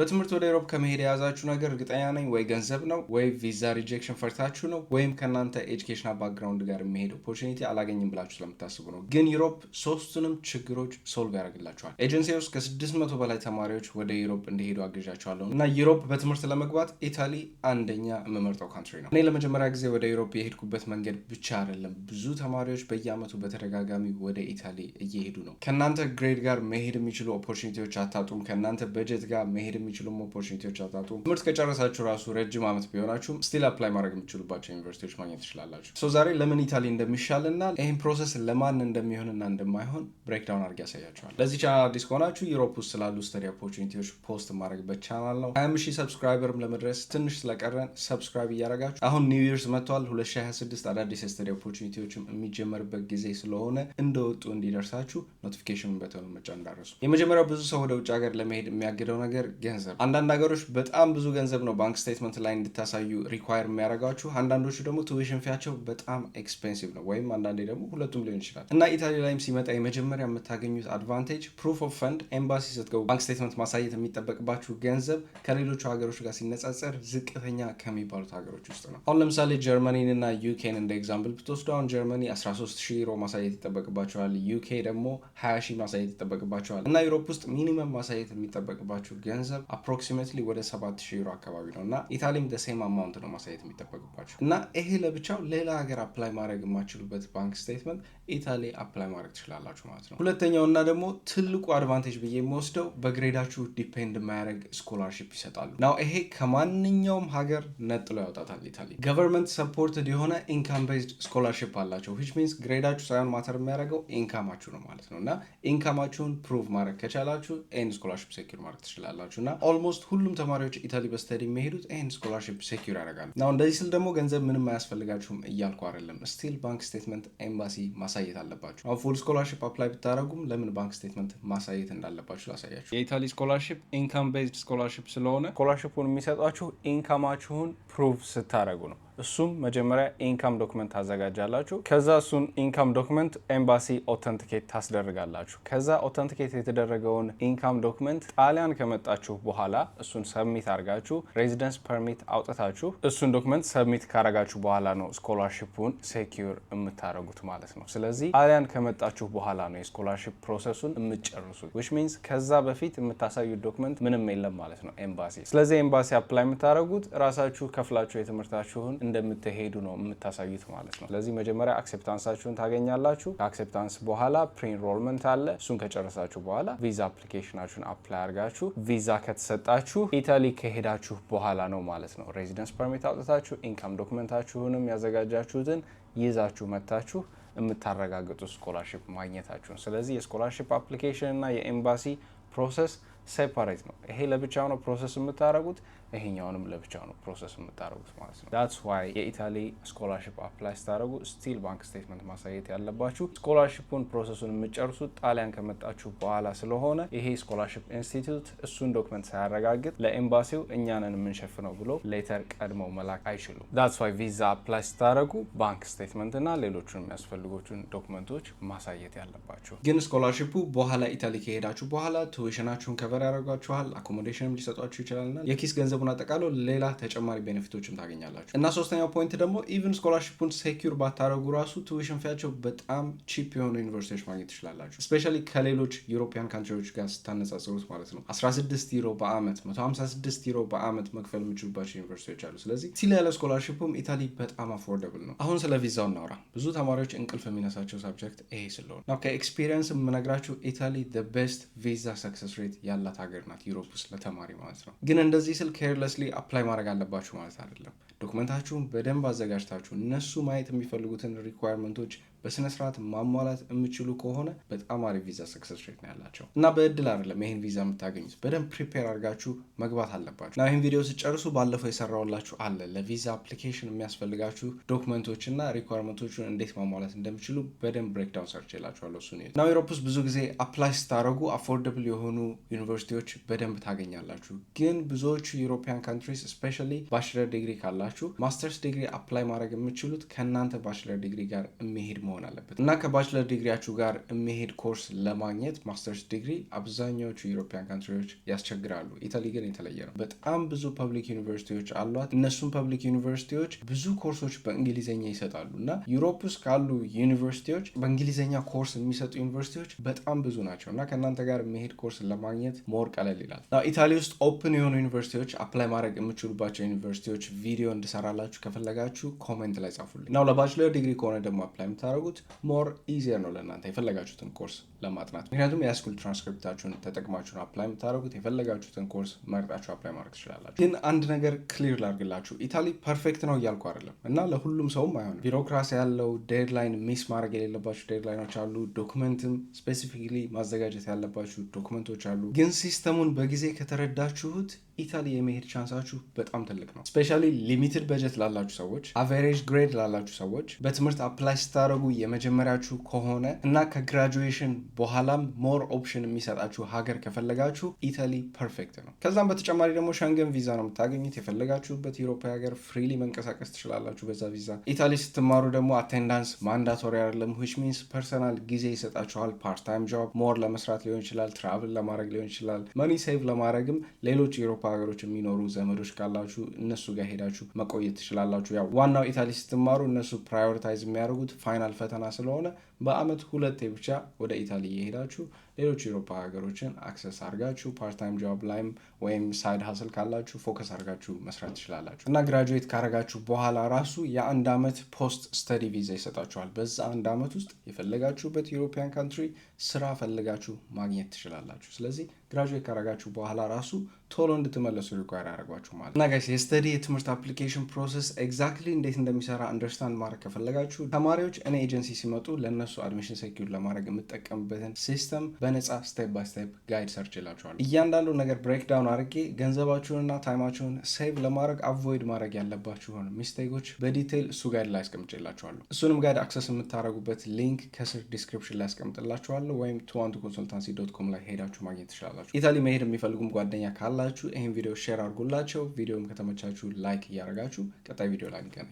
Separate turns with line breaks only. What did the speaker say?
በትምህርት ወደ ዩሮፕ ከመሄድ የያዛችሁ ነገር እርግጠኛ ነኝ ወይ ገንዘብ ነው ወይ ቪዛ ሪጀክሽን ፈርታችሁ ነው ወይም ከእናንተ ኤጁኬሽናል ባክግራውንድ ጋር የሚሄድ ኦፖርቹኒቲ አላገኝም ብላችሁ ስለምታስቡ ነው። ግን ዩሮፕ ሶስቱንም ችግሮች ሶልቭ ያደርግላችኋል። ኤጀንሲ ውስጥ ከ600 በላይ ተማሪዎች ወደ ዩሮፕ እንዲሄዱ አግዣቸዋለሁ እና ዩሮፕ በትምህርት ለመግባት ኢታሊ አንደኛ የምመርጠው ካንትሪ ነው። እኔ ለመጀመሪያ ጊዜ ወደ ዩሮፕ የሄድኩበት መንገድ ብቻ አይደለም፣ ብዙ ተማሪዎች በየአመቱ በተደጋጋሚ ወደ ኢታሊ እየሄዱ ነው። ከእናንተ ግሬድ ጋር መሄድ የሚችሉ ኦፖርቹኒቲዎች አታጡም። ከእናንተ በጀት ጋር መሄድ የሚችሉም ኦፖርቹኒቲዎች አታጡ። ትምህርት ከጨረሳችሁ ራሱ ረጅም ዓመት ቢሆናችሁም ስቲል አፕላይ ማድረግ የሚችሉባቸው ዩኒቨርሲቲዎች ማግኘት ትችላላችሁ። ዛሬ ለምን ኢታሊ እንደሚሻልና ይህን ፕሮሰስ ለማን እንደሚሆንና እንደማይሆን ብሬክዳውን አድርጌ ያሳያችኋል። ለዚህ ቻናል አዲስ ከሆናችሁ ዩሮፕ ውስጥ ስላሉ ስተዲ ኦፖርቹኒቲዎች ፖስት ማድረግበት ቻናል ነው። 25,000 ሰብስክራይበርም ለመድረስ ትንሽ ስለቀረን ሰብስክራይብ እያደረጋችሁ አሁን ኒው ይርስ መጥቷል። 2026 አዳዲስ የስተዲ ኦፖርቹኒቲዎችም የሚጀመርበት ጊዜ ስለሆነ እንደወጡ እንዲደርሳችሁ ኖቲፊኬሽን በተኑ መጫን እንዳረሱ። የመጀመሪያው ብዙ ሰው ወደ ውጭ ሀገር ለመሄድ የሚያግደው ነገር ገንዘብ። አንዳንድ ሀገሮች በጣም ብዙ ገንዘብ ነው ባንክ ስቴትመንት ላይ እንድታሳዩ ሪኳየር የሚያደርጋችሁ። አንዳንዶቹ ደግሞ ቱዊሽን ፊያቸው በጣም ኤክስፔንሲቭ ነው፣ ወይም አንዳንዴ ደግሞ ሁለቱም ሊሆን ይችላል። እና ኢታሊ ላይም ሲመጣ የመጀመሪያ የምታገኙት አድቫንቴጅ ፕሩፍ ኦፍ ፈንድ። ኤምባሲ ስትገቡ ባንክ ስቴትመንት ማሳየት የሚጠበቅባችሁ ገንዘብ ከሌሎቹ ሀገሮች ጋር ሲነጻጸር ዝቅተኛ ከሚባሉት ሀገሮች ውስጥ ነው። አሁን ለምሳሌ ጀርመኒን እና ዩኬን እንደ ኤግዛምፕል ብትወስዱ አሁን ጀርመኒ 13,000 ዩሮ ማሳየት ይጠበቅባቸዋል። ዩኬ ደግሞ 20,000 ማሳየት ይጠበቅባቸዋል። እና ዩሮፕ ውስጥ ሚኒመም ማሳየት የሚጠበቅባችሁ ገንዘብ አፕሮክሲሜትሊ ወደ 7,000 ዩሮ አካባቢ ነው። እና ኢታሊም ሴም አማውንት ነው ማሳየት የሚጠበቅባቸው። እና ይሄ ለብቻው ሌላ ሀገር አፕላይ ማድረግ የማችሉበት ባንክ ስቴትመንት ኢታሊ አፕላይ ማድረግ ትችላላችሁ ማለት ነው። ሁለተኛው እና ደግሞ ትልቁ አድቫንቴጅ ብዬ የምወስደው በግሬዳችሁ ዲፔንድ የማያደርግ ስኮላርሺፕ ይሰጣሉ። ናው ይሄ ከማንኛውም ሀገር ነጥሎ ያወጣታል። ኢታሊ ገቨርንመንት ሰፖርትድ የሆነ ኢንካም ቤዝድ ስኮላርሺፕ አላቸው። ዊች ሚንስ ግሬዳችሁ ሳይሆን ማተር የሚያደርገው ኢንካማችሁ ነው ማለት ነው። እና ኢንካማችሁን ፕሩቭ ማድረግ ከቻላችሁ ይህን ስኮላርሺፕ ሴኪር ማድረግ ትችላላችሁ። እና ኦልሞስት ሁሉም ተማሪዎች ኢታሊ በስተዲ የሚሄዱት ይህን ስኮላርሺፕ ሴኪር ያደርጋሉ። ናው እንደዚህ ስል ደግሞ ገንዘብ ምንም አያስፈልጋችሁም እያልኩ አይደለም። ስቲል ባንክ ስቴትመንት ኤምባሲ ማሳየት አለባችሁ። አሁን ፉል ስኮላርሺፕ አፕላይ ብታደረጉም ለምን ባንክ ስቴትመንት ማሳየት እንዳለባችሁ ላሳያችሁ። የኢታሊ ስኮላርሺፕ ኢንካም ቤዝድ ስኮላርሺፕ ስለሆነ ስኮላርሺፑን የሚሰጧችሁ ኢንካማችሁን ፕሩቭ ስታደረጉ ነው። እሱም መጀመሪያ ኢንካም ዶክመንት ታዘጋጃላችሁ። ከዛ እሱን ኢንካም ዶክመንት ኤምባሲ ኦተንቲኬት ታስደርጋላችሁ። ከዛ ኦተንቲኬት የተደረገውን ኢንካም ዶክመንት ጣሊያን ከመጣችሁ በኋላ እሱን ሰብሚት አድርጋችሁ ሬዚደንስ ፐርሚት አውጥታችሁ እሱን ዶክመንት ሰብሚት ካረጋችሁ በኋላ ነው ስኮላርሺፑን ሴኪዩር የምታደርጉት ማለት ነው። ስለዚህ ጣሊያን ከመጣችሁ በኋላ ነው የስኮላርሺፕ ፕሮሰሱን የምትጨርሱት። ዊች ሚንስ ከዛ በፊት የምታሳዩት ዶክመንት ምንም የለም ማለት ነው ኤምባሲ። ስለዚህ ኤምባሲ አፕላይ የምታደርጉት ራሳችሁ ከፍላችሁ የትምህርታችሁን እንደምትሄዱ ነው የምታሳዩት ማለት ነው። ስለዚህ መጀመሪያ አክሴፕታንሳችሁን ታገኛላችሁ። ከአክሴፕታንስ በኋላ ፕሪኢንሮልመንት አለ። እሱን ከጨረሳችሁ በኋላ ቪዛ አፕሊኬሽናችሁን አፕላይ አድርጋችሁ ቪዛ ከተሰጣችሁ ኢታሊ ከሄዳችሁ በኋላ ነው ማለት ነው ሬዚደንስ ፐርሚት አውጥታችሁ ኢንካም ዶክመንታችሁንም ያዘጋጃችሁትን ይዛችሁ መታችሁ የምታረጋግጡ ስኮላርሺፕ ማግኘታችሁን። ስለዚህ የስኮላርሺፕ አፕሊኬሽን እና የኤምባሲ ፕሮሰስ ሴፓሬት ነው። ይሄ ለብቻው ነው ፕሮሰስ የምታደርጉት፣ ይሄኛውንም ለብቻው ነው ፕሮሰስ የምታደርጉት ማለት ነው። ዳትስ ዋይ የኢታሊ ስኮላርሺፕ አፕላይ ስታደርጉ ስቲል ባንክ ስቴትመንት ማሳየት ያለባችሁ። ስኮላርሺፑን ፕሮሰሱን የምትጨርሱት ጣሊያን ከመጣችሁ በኋላ ስለሆነ ይሄ ስኮላርሺፕ ኢንስቲትዩት እሱን ዶክመንት ሳያረጋግጥ ለኤምባሲው እኛንን የምንሸፍነው ብሎ ሌተር ቀድመው መላክ አይችሉም። ዳትስ ዋይ ቪዛ አፕላይ ስታደርጉ ባንክ ስቴትመንት እና ሌሎቹን የሚያስፈልጉትን ዶክመንቶች ማሳየት ያለባችሁ። ግን ስኮላርሺፑ በኋላ ኢታሊ ከሄዳችሁ በኋላ ቱዊሽናችሁን ከቨር ያደርጓችኋል፣ አኮሞዴሽንም ሊሰጧችሁ ይችላልና የኪስ ገንዘቡን አጠቃሎ ሌላ ተጨማሪ ቤኔፊቶችም ታገኛላችሁ። እና ሶስተኛው ፖይንት ደግሞ ኢቭን ስኮላርሺፑን ሴኪዩር ባታረጉ ራሱ ቱዊሽን ፊያቸው በጣም ቺፕ የሆኑ ዩኒቨርሲቲዎች ማግኘት ትችላላችሁ። ስፔሻሊ ከሌሎች ዩሮፒያን ካንትሪዎች ጋር ስታነጻጽሩት ማለት ነው። 16 ዩሮ በአመት 156 ዩሮ በአመት መክፈል የሚችሉባቸው ዩኒቨርሲቲዎች አሉ። ስለዚህ ሲል ያለ ስኮላርሺፑም ኢታሊ በጣም አፎርደብል ነው። አሁን ስለ ቪዛው እናውራ። ብዙ ተማሪዎች እንቅልፍ የሚነሳቸው ሳብጀክት ይሄ ስለሆነ ነው። ከኤክስፒሪየንስ የምነግራችሁ ኢታሊ ቤስት ቪዛ ሰክሰስ ሬት ያላት ሀገር ናት ዩሮፕ ውስጥ ለተማሪ ማለት ነው። ግን እንደዚህ ስል ኬርለስሊ አፕላይ ማድረግ አለባችሁ ማለት አይደለም። ዶክመንታችሁን በደንብ አዘጋጅታችሁ እነሱ ማየት የሚፈልጉትን ሪኳየርመንቶች በስነስርዓት ማሟላት የምችሉ ከሆነ በጣም አሪፍ ቪዛ ሰክሰስ ሬት ነው ያላቸው። እና በእድል አይደለም ይህን ቪዛ የምታገኙት፣ በደንብ ፕሪፔር አድርጋችሁ መግባት አለባችሁ። እና ይህን ቪዲዮ ስጨርሱ ባለፈው የሰራውላችሁ አለ ለቪዛ አፕሊኬሽን የሚያስፈልጋችሁ ዶክመንቶች እና ሪኳየርመንቶችን እንዴት ማሟላት እንደሚችሉ በደንብ ብሬክዳውን ሰርች የላችኋለሁ። እሱ ነው። ዩሮፕ ውስጥ ብዙ ጊዜ አፕላይ ስታደረጉ አፎርደብል የሆኑ ዩኒቨርሲቲዎች በደንብ ታገኛላችሁ። ግን ብዙዎቹ ዩሮፒያን ካንትሪስ ስፔሻሊ ባችለር ዲግሪ ካላችሁ ማስተርስ ዲግሪ አፕላይ ማድረግ የምችሉት ከእናንተ ባችለር ዲግሪ ጋር የሚሄድ መሆን አለበት እና ከባችለር ዲግሪያችሁ ጋር የሚሄድ ኮርስ ለማግኘት ማስተርስ ዲግሪ አብዛኛዎቹ ዩሮፒያን ካንትሪዎች ያስቸግራሉ። ኢታሊ ግን የተለየ ነው። በጣም ብዙ ፐብሊክ ዩኒቨርሲቲዎች አሏት። እነሱም ፐብሊክ ዩኒቨርሲቲዎች ብዙ ኮርሶች በእንግሊዝኛ ይሰጣሉ እና ዩሮፕ ውስጥ ካሉ ዩኒቨርሲቲዎች በእንግሊዝኛ ኮርስ የሚሰጡ ዩኒቨርሲቲዎች በጣም ብዙ ናቸው እና ከእናንተ ጋር የሚሄድ ኮርስ ለማግኘት ሞር ቀለል ይላል። ኢታሊ ውስጥ ኦፕን የሆኑ ዩኒቨርሲቲዎች አፕላይ ማድረግ የምችሉባቸው ዩኒቨርሲቲዎች ቪዲዮ እንድሰራላችሁ ከፈለጋችሁ ኮሜንት ላይ ጻፉልኝ። ናው ለባችለር ዲግሪ ከሆነ ደግሞ አፕላይ የምታደርጉት ሞር ኢዚየር ነው ለእናንተ የፈለጋችሁትን ኮርስ ለማጥናት። ምክንያቱም የሃይስኩል ትራንስክሪፕታችሁን ተጠቅማችሁ ነው አፕላይ የምታደርጉት። የፈለጋችሁትን ኮርስ መርጣችሁ አፕላይ ማድረግ ትችላላችሁ። ግን አንድ ነገር ክሊር ላድርግላችሁ፣ ኢታሊ ፐርፌክት ነው እያልኩ አይደለም እና ለሁሉም ሰውም አይሆንም። ቢሮክራሲ ያለው ዴድላይን ሚስ ማድረግ የሌለባችሁ ዴድላይኖች አሉ። ዶክመንትም ስፔሲፊክሊ ማዘጋጀት ያለባችሁ ዶክመንቶች አሉ። ግን ሲስተሙን በጊዜ ከተረዳችሁት ኢታሊ የመሄድ ቻንሳችሁ በጣም ትልቅ ነው። ስፔሻሊ ሊሚትድ በጀት ላላችሁ ሰዎች፣ አቨሬጅ ግሬድ ላላችሁ ሰዎች በትምህርት አፕላይ ስታደርጉ የመጀመሪያችሁ ከሆነ እና ከግራጁዌሽን በኋላም ሞር ኦፕሽን የሚሰጣችሁ ሀገር ከፈለጋችሁ ኢታሊ ፐርፌክት ነው። ከዛም በተጨማሪ ደግሞ ሸንገን ቪዛ ነው የምታገኙት። የፈለጋችሁበት ዩሮፓ ሀገር ፍሪሊ መንቀሳቀስ ትችላላችሁ በዛ ቪዛ። ኢታሊ ስትማሩ ደግሞ አቴንዳንስ ማንዳቶሪ አይደለም፣ ዊች ሚንስ ፐርሰናል ጊዜ ይሰጣችኋል። ፓርት ታይም ጆብ ሞር ለመስራት ሊሆን ይችላል፣ ትራቭል ለማድረግ ሊሆን ይችላል፣ መኒ ሴቭ ለማድረግም ሌሎች ዩሮፓ ሀገሮች የሚኖሩ ዘመዶች ካላችሁ እነሱ ጋር ሄዳችሁ መቆየት ትችላላችሁ። ያው ዋናው ኢታሊ ስትማሩ እነሱ ፕራዮሪታይዝ የሚያደርጉት ፋይናል ፈተና ስለሆነ በአመት 2 ብቻ ወደ ኢታሊ የሄዳችሁ ሌሎች ዩሮፓ ሀገሮችን አክሰስ አድርጋችሁ ፓርታይም ጆብ ላይም ወይም ሳይድ ሀስል ካላችሁ ፎከስ አድርጋችሁ መስራት ትችላላችሁ እና ግራጁዌት ካረጋችሁ በኋላ ራሱ የ1 ዓመት ፖስት ስተዲ ቪዛ ይሰጣችኋል። በዛ 1 ዓመት ውስጥ የፈለጋችሁበት ዩሮፒያን ካንትሪ ስራ ፈልጋችሁ ማግኘት ትችላላችሁ። ስለዚህ ግራጁዌት ካረጋችሁ በኋላ ራሱ ቶሎ እንድትመለሱ ሪኳየር ያደርጓችሁ ማለት እና ጋይስ የስተዲ የትምህርት አፕሊኬሽን ፕሮሰስ ኤግዛክትሊ እንዴት እንደሚሰራ አንደርስታንድ ማድረግ ከፈለጋችሁ ተማሪዎች እኔ ኤጀንሲ ሲመጡ ለእነሱ አድሚሽን ሴኪዩር ለማድረግ የምጠቀምበትን ሲስተም በነፃ ስቴፕ ባይ ስቴፕ ጋይድ ሰርች ይላችኋል። እያንዳንዱ ነገር ብሬክዳውን አድርጌ ገንዘባችሁንና ታይማችሁን ሴቭ ለማድረግ አቮይድ ማድረግ ያለባችሁን ሚስቴኮች በዲቴይል እሱ ጋይድ ላይ አስቀምጬላችኋለሁ። እሱንም ጋይድ አክሰስ የምታደርጉበት ሊንክ ከስር ዲስክሪፕሽን ላይ አስቀምጥላችኋለሁ ወይም towantoconsultancy.com ላይ ሄዳችሁ ማግኘት ትችላላችሁ። ኢታሊ መሄድ የሚፈልጉም ጓደኛ ካላችሁ ይህን ቪዲዮ ሼር አድርጉላቸው። ቪዲዮም ከተመቻችሁ ላይክ እያደረጋችሁ ቀጣይ ቪዲዮ ላይ እንገናኝ።